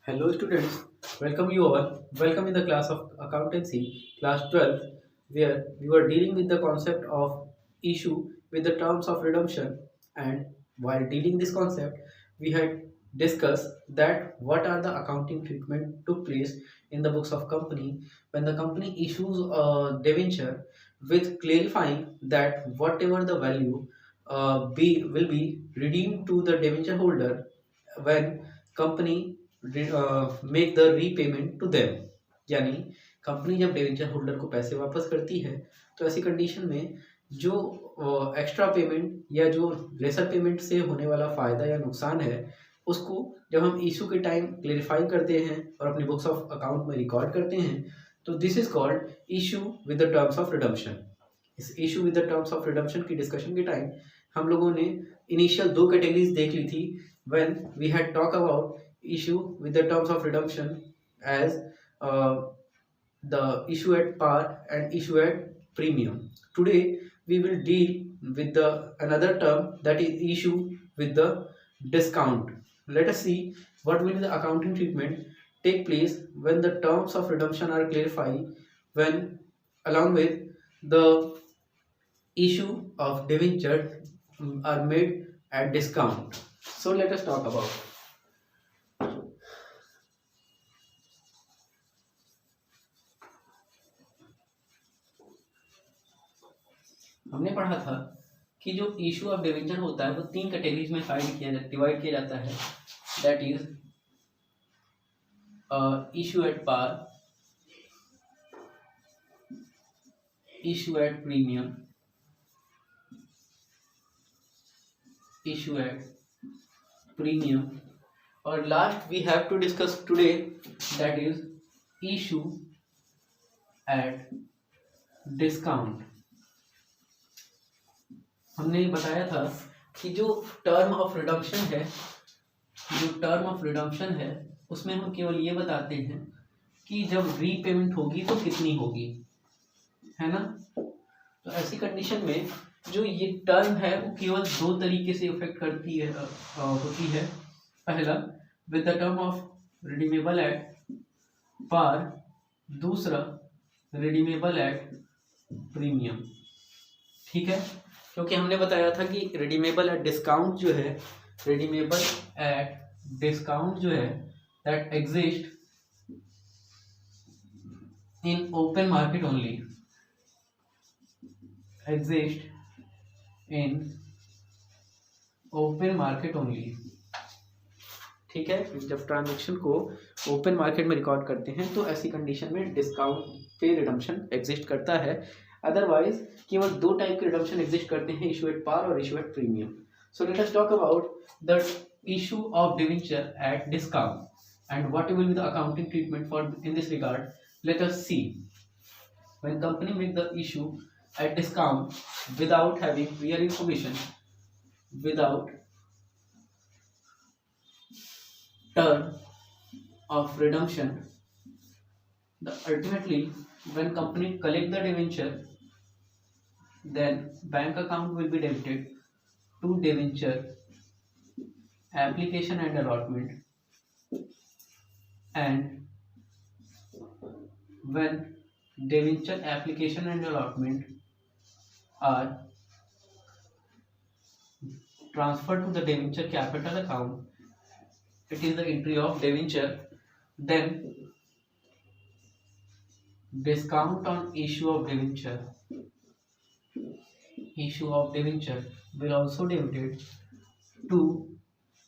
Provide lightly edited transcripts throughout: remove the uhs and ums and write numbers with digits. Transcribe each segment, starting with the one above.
Hello students, welcome you all. Welcome in the class of accountancy, class 12, where we were dealing with the concept of issue with the terms of redemption. And while dealing this concept, we had discussed that what are the accounting treatment took place in the books of company when the company issues a debenture with clarifying that whatever the value be will be redeemed to the debenture holder when company make the repayment to them. यानी company जब debenture holder को पैसे वापस करती है तो ऐसी condition में जो एक्स्ट्रा पेमेंट या जो लेसर पेमेंट से होने वाला फ़ायदा या नुकसान है उसको जब हम इशू के टाइम क्लेरिफाई करते हैं और अपने बुक्स ऑफ अकाउंट में रिकॉर्ड करते हैं तो this is called issue with the terms of redemption. इस issue with the terms of redemption की डिस्कशन के टाइम हम लोगों ने इनिशियल दो कैटेगरीज देख ली थी when we had talked about issue with the terms of redemption as uh, the issue at par and issue at premium. Today we will deal with the another term that is issue with the discount. Let us see what will be the accounting treatment take place when the terms of redemption are clarified when along with the issue of debenture are made at discount. So let us talk about. हमने पढ़ा था कि जो issue of debenture होता है वो तीन categories में डिवाइड किया जाता है। That is issue at par, issue at premium, issue at premium और last we have to discuss today that is issue at discount. हमने बताया था कि जो टर्म ऑफ रिडम्पशन है उसमें हम केवल ये बताते हैं कि जब रीपेमेंट होगी तो कितनी होगी, है ना। तो ऐसी कंडीशन में जो ये टर्म है वो केवल दो तरीके से इफेक्ट करती है होती है। पहला with the term of redeemable at par, दूसरा रिडीमेबल एट प्रीमियम। ठीक है, क्योंकि हमने बताया था कि रिडीमेबल एट डिस्काउंट जो है that exist in open market only, ठीक है। जब ट्रांजेक्शन को ओपन मार्केट में रिकॉर्ड करते हैं तो ऐसी कंडीशन में डिस्काउंट पे रिडम्पशन एग्जिस्ट करता है। अदरवाइज केवल दो टाइप के रिडम्पशन एग्जिस्ट करते हैं, इशू एट पार और issue at premium. So let us talk about the issue of debenture at discount and what will be the accounting treatment for in this regard. Let us see when company make the issue at discount without having prior information, without term of redemption, ultimately when company collect the debenture then bank account will be debited to debenture application and allotment, and when debenture application and allotment are transferred to the debenture capital account, it is the entry of debenture, then discount on issue of debenture will also debited to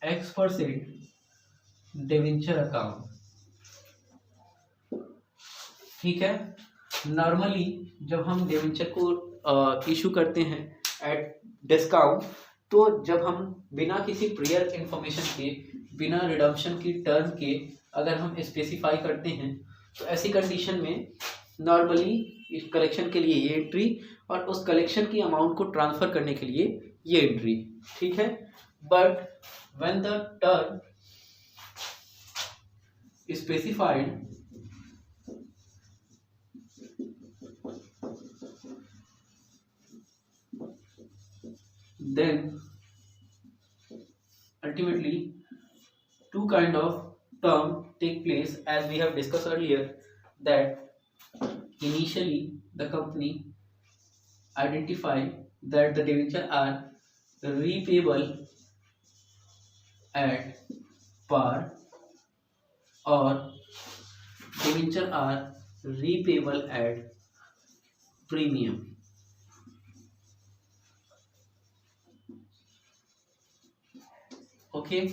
X% debenture account। ठीक है, normally जब हम debenture को issue करते हैं at discount तो जब हम बिना किसी प्रियर इंफॉर्मेशन के, बिना रिडम्पशन की टर्म के अगर हम स्पेसिफाई करते हैं तो ऐसी कंडीशन में नॉर्मली इस कलेक्शन के लिए ये एंट्री और उस कलेक्शन की अमाउंट को ट्रांसफर करने के लिए ये एंट्री, ठीक है। But when the term specified then ultimately two kind of term take place, as we have discussed earlier, that initially the company identify that the debenture are repayable at par or debenture are repayable at premium. Okay,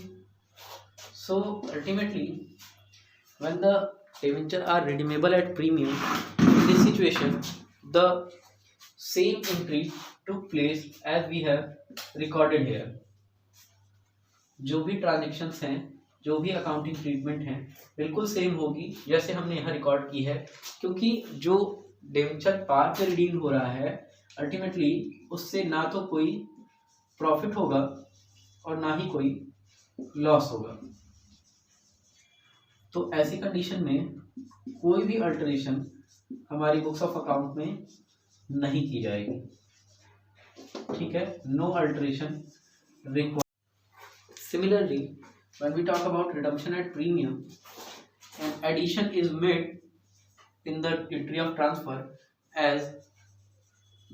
so ultimately, when the debenture are redeemable at premium, in this situation, the same entry took place as we have recorded here. जो भी transactions हैं, जो भी accounting treatment है, बिल्कुल same होगी जैसे हमने यहाँ रिकॉर्ड की है, क्योंकि जो डिबेंचर पार पे रिडीम हो रहा है अल्टीमेटली उससे ना तो कोई प्रॉफिट होगा और ना ही कोई लॉस होगा। तो ऐसी कंडीशन में कोई भी अल्टरेशन हमारी बुक्स ऑफ अकाउंट में नहीं की जाएगी। ठीक है, no alteration required. Similarly, when we talk about redemption at premium, an addition is made in the entry of transfer as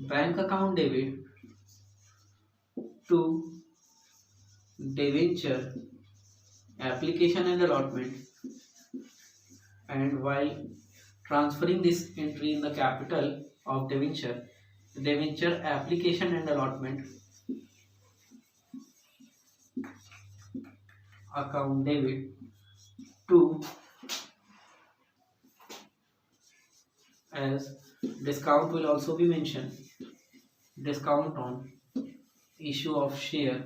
bank account debit to debenture application and allotment, and while transferring this entry in the capital of debenture application and allotment account debit to as discount will also be mentioned, discount on issue of share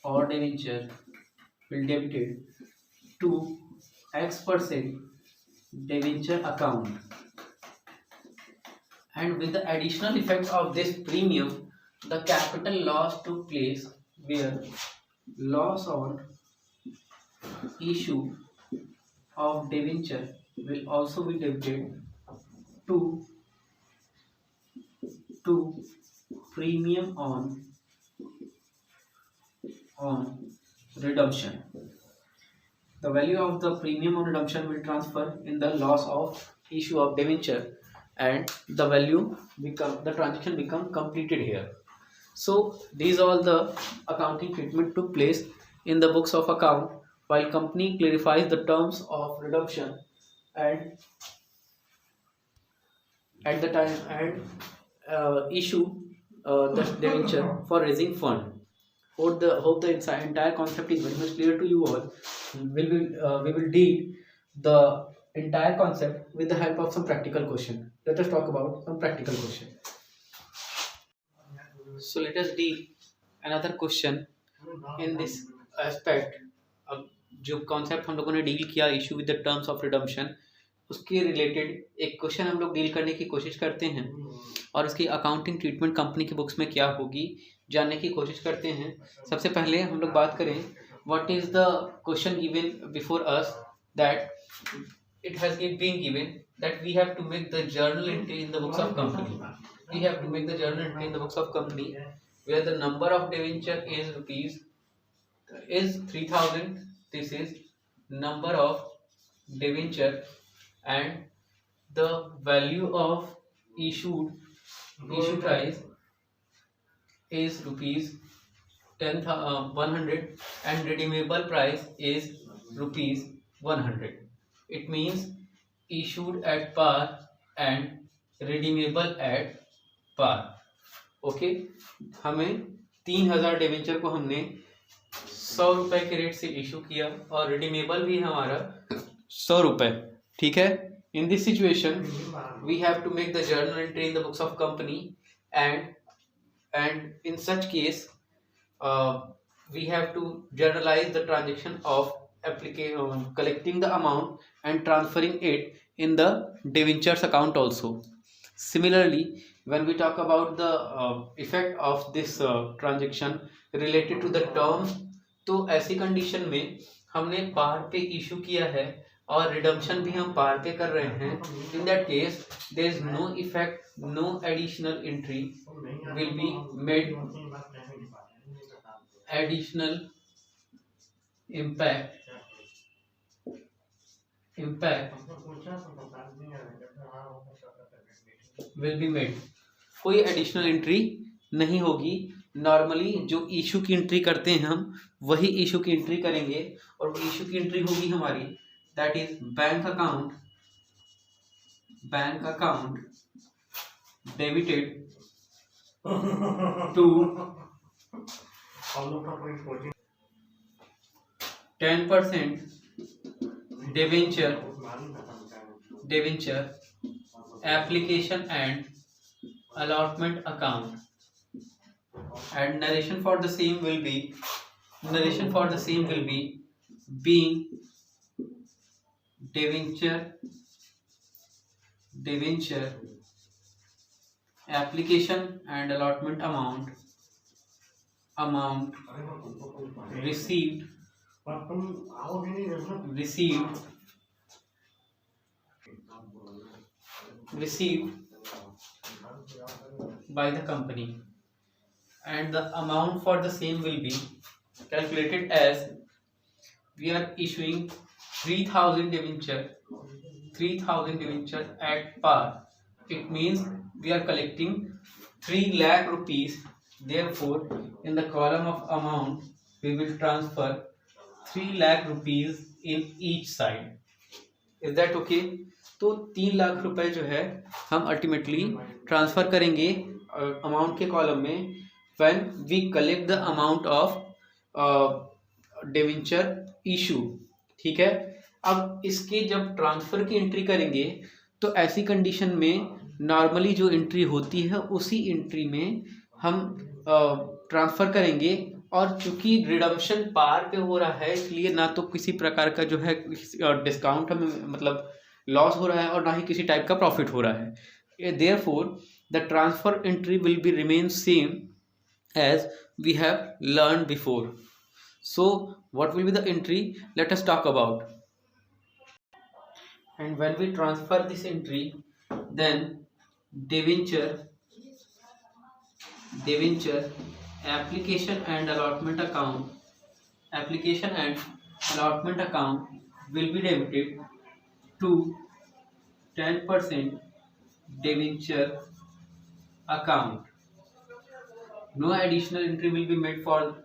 or debenture will debited to X% debenture account, and with the additional effect of this premium the capital loss took place, where loss on issue of debenture will also be debited to premium on redemption. The value of the premium on redemption will transfer in the loss of issue of debenture, and the transaction become completed here. So these all the accounting treatment took place in the books of account while company clarifies the terms of redemption and at the time and issue the debenture for raising fund. Hope the entire concept is very much clear to you all. We will deal the entire concept with the help of some practical question. Let us talk about some practical question. So let us deal another question in this aspect. अब जो concept हम लोगों ने deal किया issue with the terms of redemption, उसके related एक question हम लोग डील करने की कोशिश करते हैं और इसकी अकाउंटिंग ट्रीटमेंट कंपनी की बुक्स में क्या होगी जानने की कोशिश करते हैं। सबसे पहले हम लोग बात करें what is the question given before us, that it has been given that we have to make the journal entry in the books of company. We have to make the journal entry in the books of company where the number of debenture is rupees is 3000. This is number of debenture and the value of issue price is rupees 100 and redeemable price is rupees 100. It means issued at par and redeemable at par. Okay, हमें 3000 debenture को हमने 100 रुपए के rate से issue किया और redeemable भी हमारा 100 रुपए। ठीक है, in this situation we have to make the journal entry in the books of company and in such case we have to journalize the transaction of collecting the amount and transferring it in the debentures account also. Similarly, when we talk about the effect of this transaction related to the terms, तो ऐसी condition में हमने पार पे issue किया है और redemption भी हम पार पे कर रहे हैं। In that case there is no effect, no additional entry will be made, additional impact impact will be made. कोई एडिशनल एंट्री नहीं होगी. नॉर्मली जो इशू की एंट्री करते हैं हम वही इशू की एंट्री करेंगे और वो इशू की एंट्री होगी हमारी that is bank account debited to 10% debenture application and allotment account, and narration for the same will be being debenture application and allotment amount received by the company, and the amount for the same will be calculated as we are issuing 3000 debenture at par. It means we are collecting 3 lakh rupees. Therefore, in the column of amount, we will transfer 3 lakh rupees in each side. Is that okay? तो 3 लाख रुपए जो है हम ultimately transfer करेंगे amount के column में when we collect the amount of debenture issue. ठीक है. अब इसके जब ट्रांसफर की एंट्री करेंगे तो ऐसी कंडीशन में नॉर्मली जो एंट्री होती है उसी एंट्री में हम ट्रांसफर करेंगे, और चूंकि रिडम्पशन पार पे हो रहा है इसलिए ना तो किसी प्रकार का जो है डिस्काउंट हमें मतलब लॉस हो रहा है और ना ही किसी टाइप का प्रॉफिट हो रहा है. Therefore the transfer entry will be remain same as we have learned before. So what will be the entry? Let us talk about. And when we transfer this entry, then debenture application and allotment account will be debited to 10% debenture account. No additional entry will be made for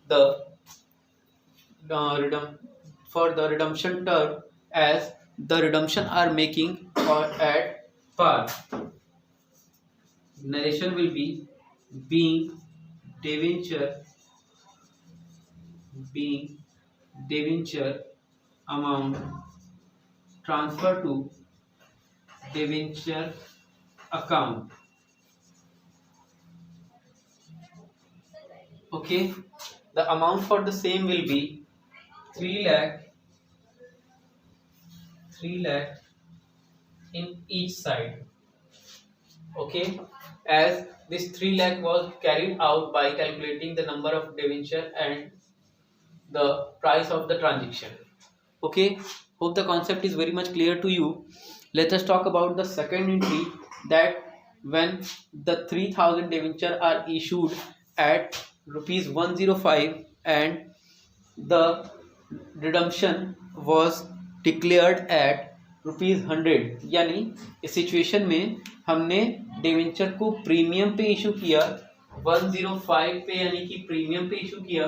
the redemption term, as the redemption are making or at par. Narration will be being debenture amount transfer to debenture account. Okay, the amount for the same will be 3 lakh in each side. Okay, as this 3 lakh was carried out by calculating the number of debenture and the price of the transaction. Okay, hope the concept is very much clear to you. Let us talk about the second entry, that when the 3000 debenture are issued at rupees 105 and the redemption was declared at rupees 100. यानी इस situation में हमने debenture को premium पे issue किया 105 पे, यानी कि प्रीमियम पे इशू किया.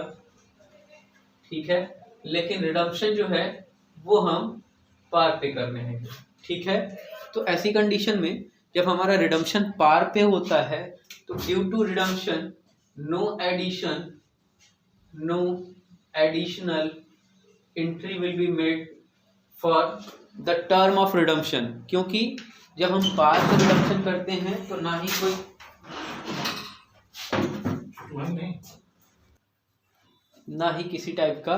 ठीक है, लेकिन रिडम्पशन जो है वो हम पार पे करने हैं. ठीक है, तो ऐसी कंडीशन में जब हमारा रिडम्पशन पार पे होता है तो due to redemption no additional entry will be made for the term of redemption. क्योंकि जब हम पार से रिडम्पशन करते हैं तो ना ही किसी टाइप का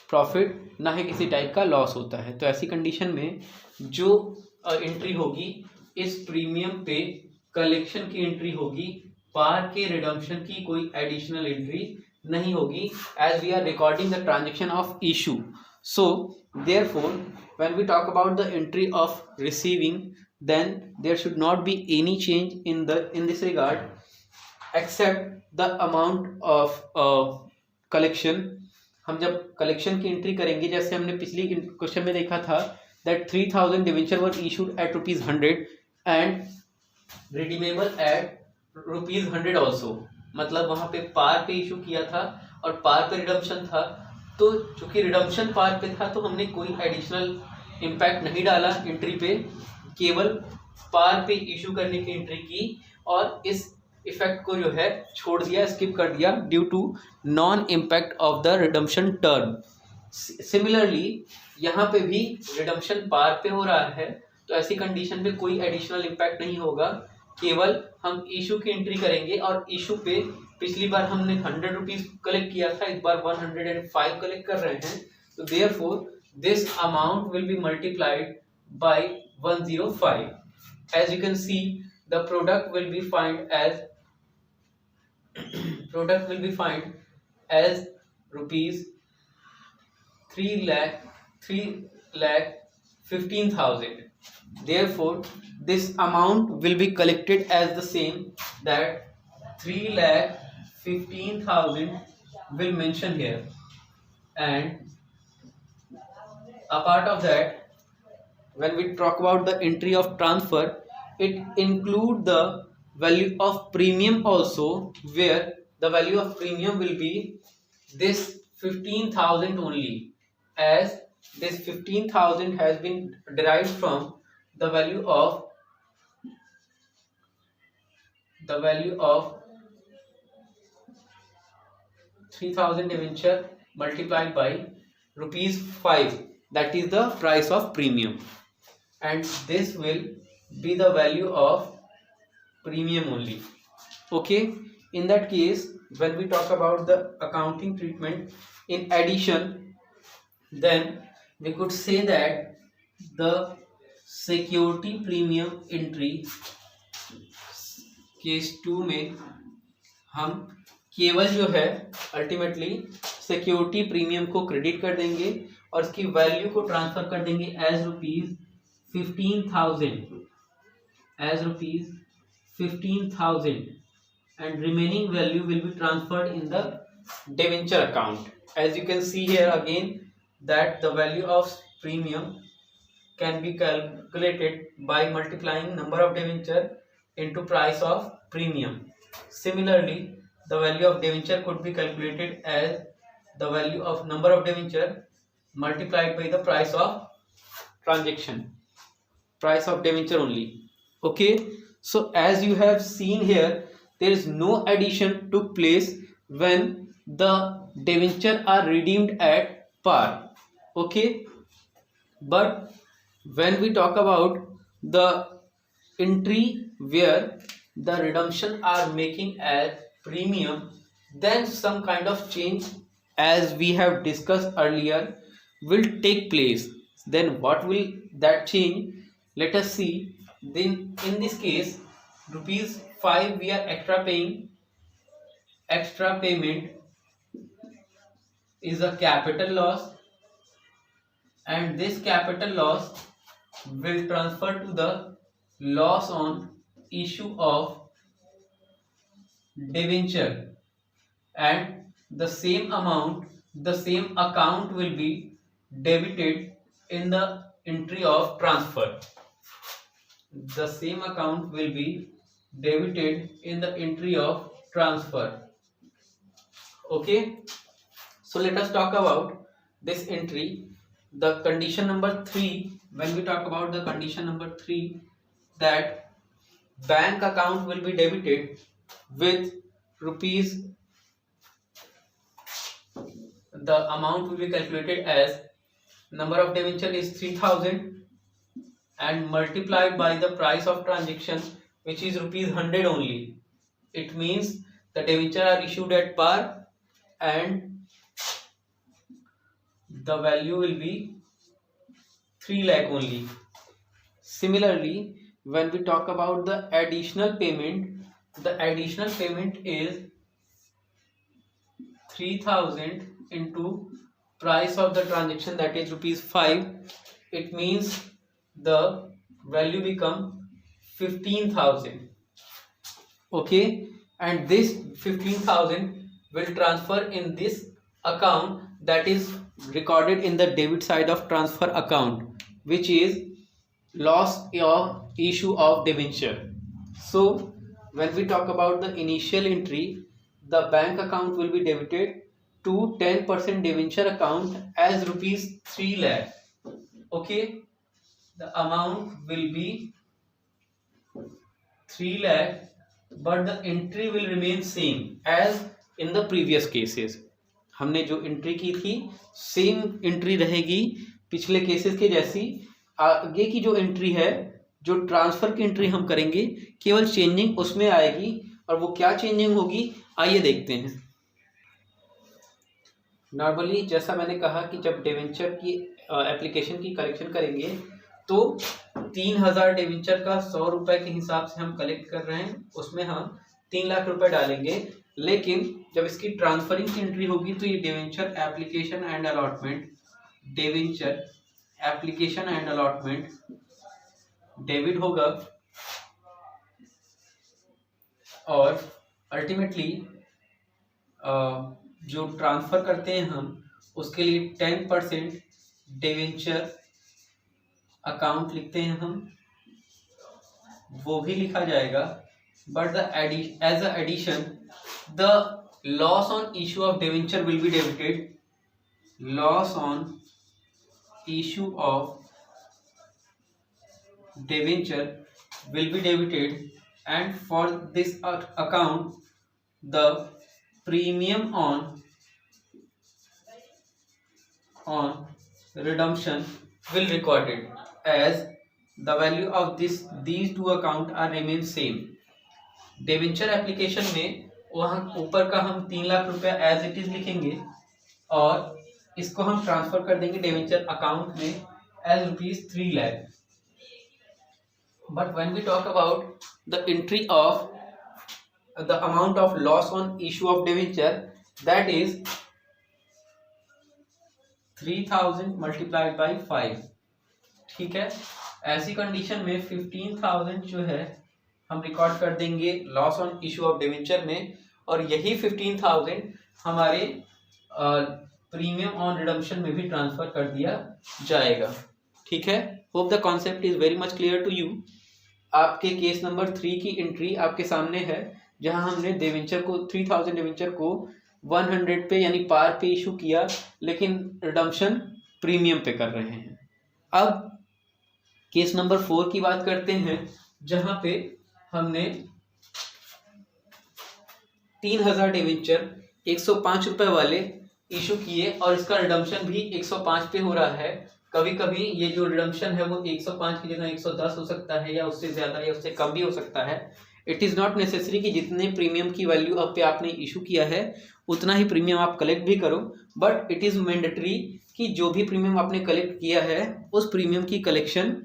प्रॉफिट ना ही किसी टाइप का लॉस होता है. तो ऐसी कंडीशन में जो एंट्री होगी इस प्रीमियम पे कलेक्शन की एंट्री होगी, पार के रिडम्पशन की कोई एडिशनल एंट्री नहीं होगी, as we are recording the transaction of issue. So therefore when we talk about the entry of receiving, then there should not be any change in this regard except the amount of collection. हम जब collection की entry करेंगे, जैसे हमने पिछली question में देखा था that 3000 debenture were issued at rupees 100 and redeemable at rupees 100 also, मतलब वहां पे पार पे इशू किया था और पार पे रिडम्पशन था, तो चूंकि रिडम्पशन पार पे था तो हमने कोई एडिशनल इम्पैक्ट नहीं डाला एंट्री पे, केवल पार पे इशू करने की एंट्री की और इस इफेक्ट को जो है छोड़ दिया, स्किप कर दिया due to non impact of the redemption term. Similarly यहाँ पे भी रिडम्पशन पार पे हो रहा है, तो ऐसी कंडीशन में कोई एडिशनल इम्पैक्ट नहीं होगा, केवल हम इशू की एंट्री करेंगे और इशू पे पिछली बार हमने 100 रुपीज कलेक्ट किया था, इस बार 105 कलेक्ट कर रहे हैं, तो therefore this amount will be multiplied by 105। As you can see the product will be find as rupees 3,15,000. Therefore, this amount will be collected as the same, that 3,15,000 will mention here, and apart of that, when we talk about the entry of transfer, it include the value of premium also, where the value of premium will be this 15,000 only, as this 15,000 has been derived from the value of 3,000 debenture multiplied by rupees 5, that is the price of premium, and this will be the value of premium only. Okay, in that case, when we talk about the accounting treatment in addition, then we could say that the security premium entry case 2 में हम केवल जो है ultimately security premium को credit कर देंगे और इसकी वैल्यू को ट्रांसफर कर देंगे as rupees 15,000 and remaining value will be transferred in the debenture account. As you can see here again, that the value of premium can be calculated by multiplying number of debenture into price of premium. Similarly, the value of debenture could be calculated as the value of number of debenture multiplied by the price of transaction, price of debenture only. Okay, so as you have seen here, there is no addition took place when the debenture are redeemed at par. Okay, but when we talk about the entry where the redemption are making as premium, then some kind of change, as we have discussed earlier, will take place. Then what will that change? Let us see. Then in this case, rupees 5 we are extra payment is a capital loss, and this capital loss will transfer to the loss on issue of debenture, and the same account will be debited in the entry of transfer. The same account will be debited in the entry of transfer. Okay, so let us talk about this entry. The condition number 3, when we talk about the condition number 3, that bank account will be debited with rupees, the amount will be calculated as number of debenture is 3,000 and multiplied by the price of transaction, which is rupees 100 only. It means the debenture are issued at par and the value will be 3 lakh only. Similarly, when we talk about the additional payment, the additional payment is 3,000 into price of the transaction, that is rupees 5. It means the value become 15,000. Okay, and this 15,000 will transfer in this account that is recorded in the debit side of transfer account. which is loss or issue of debenture. So when we talk about the initial entry, the bank account will be debited to 10% debenture account as rupees 3 lakh. Okay, the amount will be 3 lakh, but the entry will remain same as in the previous cases. हमने जो entry की थी same entry रहेगी पिछले cases के जैसी. आगे की जो एंट्री है, जो ट्रांसफर की एंट्री हम करेंगे, केवल चेंजिंग उसमें आएगी. और वो क्या चेंजिंग होगी, आइए देखते हैं. नॉर्मली जैसा मैंने कहा कि जब डिवेंचर की एप्लीकेशन की कलेक्शन करेंगे तो 3000 डिवेंचर का 100 रुपए के हिसाब से हम कलेक्ट कर रहे हैं, उसमें हम 3 लाख रुपए डालेंगे. लेकिन जब इसकी ट्रांसफरिंग की एंट्री होगी तो ये debenture application and allotment, debenture application and allotment debit होगा. और अल्टीमेटली जो ट्रांसफर करते हैं हम उसके लिए 10% डिवेंचर अकाउंट लिखते हैं हम, वो भी लिखा जाएगा. But the as a addition the loss on issue of debenture will be debited. Loss on issue of debenture will be debited, and for this account the premium on redemption will recorded as the value of these two account are remain same. debenture application में वहाँ ऊपर का हम 3 लाख रुपया as it is लिखेंगे और इसको हम ट्रांसफर कर देंगे debenture अकाउंट में as rupees 3 lakh. But when we talk about the entry of the amount of loss on issue of debenture, that is 3000 multiplied by 5. ठीक है, ऐसी कंडीशन में 15,000 जो है हम रिकॉर्ड कर देंगे loss on issue of debenture में, और यही 15,000 हमारे प्रीमियम ऑन रिडम्पशन में भी ट्रांसफर कर दिया जाएगा. ठीक है, hope the concept is very much clear to you. आपके केस नंबर 3 की एंट्री आपके सामने है, जहां हमने डिवेंचर को 3000 डिवेंचर को 100 पे यानी पार पे इशू किया, लेकिन रिडम्पशन प्रीमियम पे कर रहे हैं. अब केस नंबर 4 की बात करते हैं, जहां पे हमने 3000 डिवेंचर 105 रुपए वाले इशू किए और इसका रिडम्पशन भी 105 पे हो रहा है. कभी कभी ये जो रिडम्पशन है वो 105 की जगह 110 हो सकता है, या उससे ज्यादा या उससे कम भी हो सकता है. इट इज़ नॉट नेसेसरी कि जितने प्रीमियम की वैल्यू अब पे आपने इशू किया है उतना ही प्रीमियम आप कलेक्ट भी करो. बट इट इज़ मैंडेटरी कि जो भी प्रीमियम आपने कलेक्ट किया है उस प्रीमियम की कलेक्शन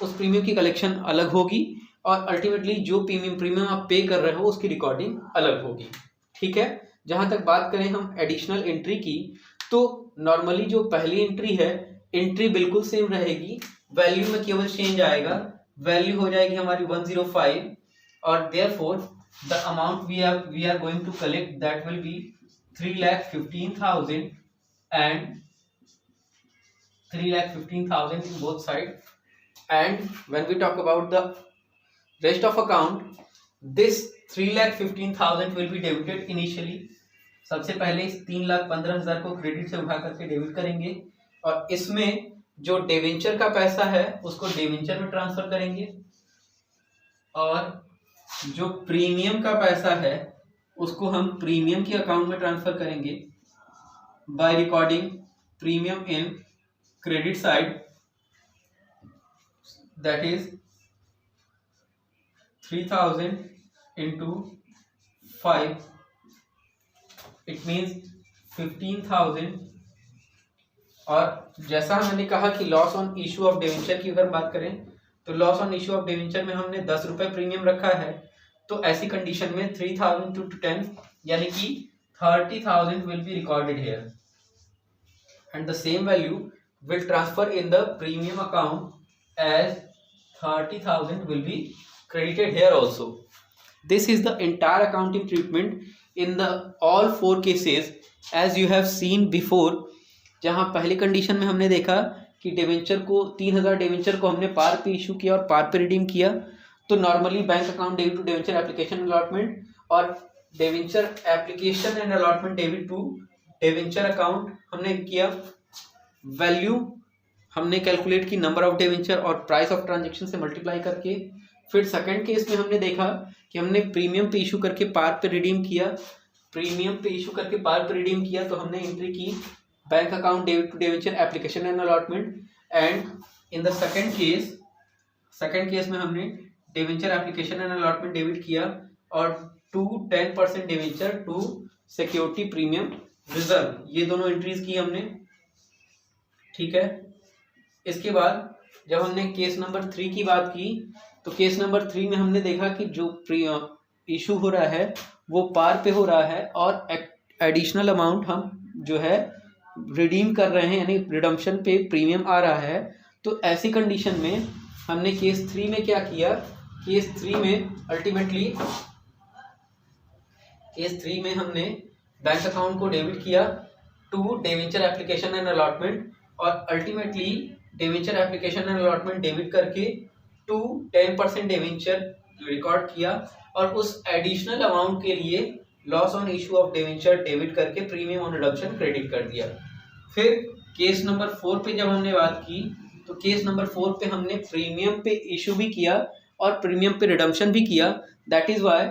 उस प्रीमियम की कलेक्शन अलग होगी, और अल्टीमेटली जो प्रीमियम आप पे कर रहे हो उसकी रिकॉर्डिंग अलग होगी. ठीक है, जहां तक बात करें हम एडिशनल एंट्री की, तो नॉर्मली जो पहली एंट्री है एंट्री बिल्कुल सेम रहेगी, वैल्यू में केवल चेंज आएगा. वैल्यू हो जाएगी हमारी 105, और therefore the amount we are going to collect that will be 3,15,000 and 3,15,000 in both sides. And when we talk about the rest of account, this 3,15,000 will be debited initially. सबसे पहले इस 3,15,000 को credit से उठा करके डेबिट करेंगे, और इसमें जो डिवेंचर का पैसा है उसको डिवेंचर में ट्रांसफर करेंगे, और जो प्रीमियम का पैसा है उसको हम प्रीमियम के अकाउंट में ट्रांसफर करेंगे by recording premium in credit side, that is 3,000 into 5, it means 15,000. और जैसा मैंने कहा कि loss on issue of debenture की अगर बात करें तो loss on issue of debenture में हमने 10 रुपए प्रीमियम रखा है, तो ऐसी कंडीशन में 3,000 to 10 यानी कि 30,000 will be recorded here, and the same value will transfer in the premium account as 30,000 will be credited here also. This is the entire accounting treatment in the all 4 cases. As you have seen before, जहां पहली condition में हमने देखा कि debenture को 3000 debenture को हमने पार पे इशू किया और पार पे रिडीम किया, तो normally bank account debit to debenture application allotment और debenture application and allotment debit to debenture account हमने किया। वैल्यू हमने कैलकुलेट की नंबर ऑफ डिवेंचर और प्राइस ऑफ ट्रांजेक्शन से मल्टीप्लाई करके। फिर सेकंड केस में हमने देखा कि हमने प्रीमियम पे इशू करके पार पे रिडीम किया, प्रीमियम पे इशू करके पार पे रिडीम किया, तो हमने एंट्री की bank account debit to debenture application and allotment. And in the second case में हमने debenture application and allotment debit किया और to 10% debenture to security premium reserve, ये दोनों एंट्रीज की हमने। ठीक है, इसके बाद जब हमने केस नंबर 3 की बात की, तो केस नंबर 3 में हमने देखा कि जो इशू हो रहा है वो पार पे हो रहा है और एडिशनल अमाउंट हम जो है रिडीम कर रहे हैं, यानी रिडम्पशन पे प्रीमियम आ रहा है। तो ऐसी कंडीशन में हमने केस 3 में क्या किया, केस 3 में अल्टीमेटली केस 3 में हमने बैंक अकाउंट को डेबिट किया to debenture application and allotment और ultimately debenture application and allotment debit करके टू 10% डिवेंचर रिकॉर्ड किया और उस एडिशनल अमाउंट के लिए loss on issue of debenture debit करके प्रीमियम ऑन रिडम्पशन क्रेडिट कर दिया। फिर केस नंबर 4 पे जब हमने बात की, तो केस नंबर 4 पे हमने प्रीमियम पे इशू भी किया और प्रीमियम पे रिडम्पशन भी किया। That is why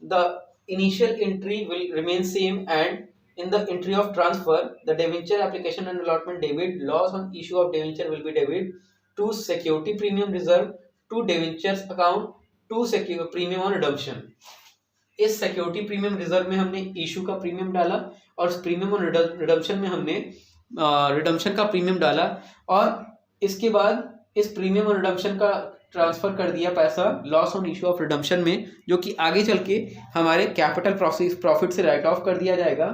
the initial entry will remain same and in the entry of transfer the debenture application and allotment debit loss on issue of debenture will be debit to security premium reserve to debentures account to secure premium on redemption। इस security premium reserve में हमने issue का premium डाला और उस premium on redemption में हमने redemption का प्रीमियम डाला और इसके बाद इस प्रीमियम ऑन रिडम्पशन का ट्रांसफर कर दिया पैसा loss on issue of redemption में, जो कि आगे चल के हमारे कैपिटल प्रॉफिट से राइट ऑफ कर दिया जाएगा।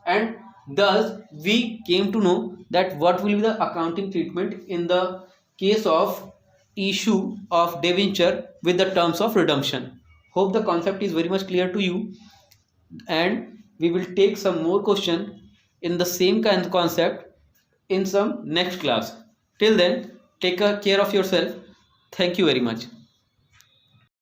And thus we came to know that what will be the accounting treatment in the case of issue of debenture with the terms of redemption. Hope the concept is very much clear to you and we will take some more question in the same kind of concept in some next class. Till then, take care of yourself. Thank you very much.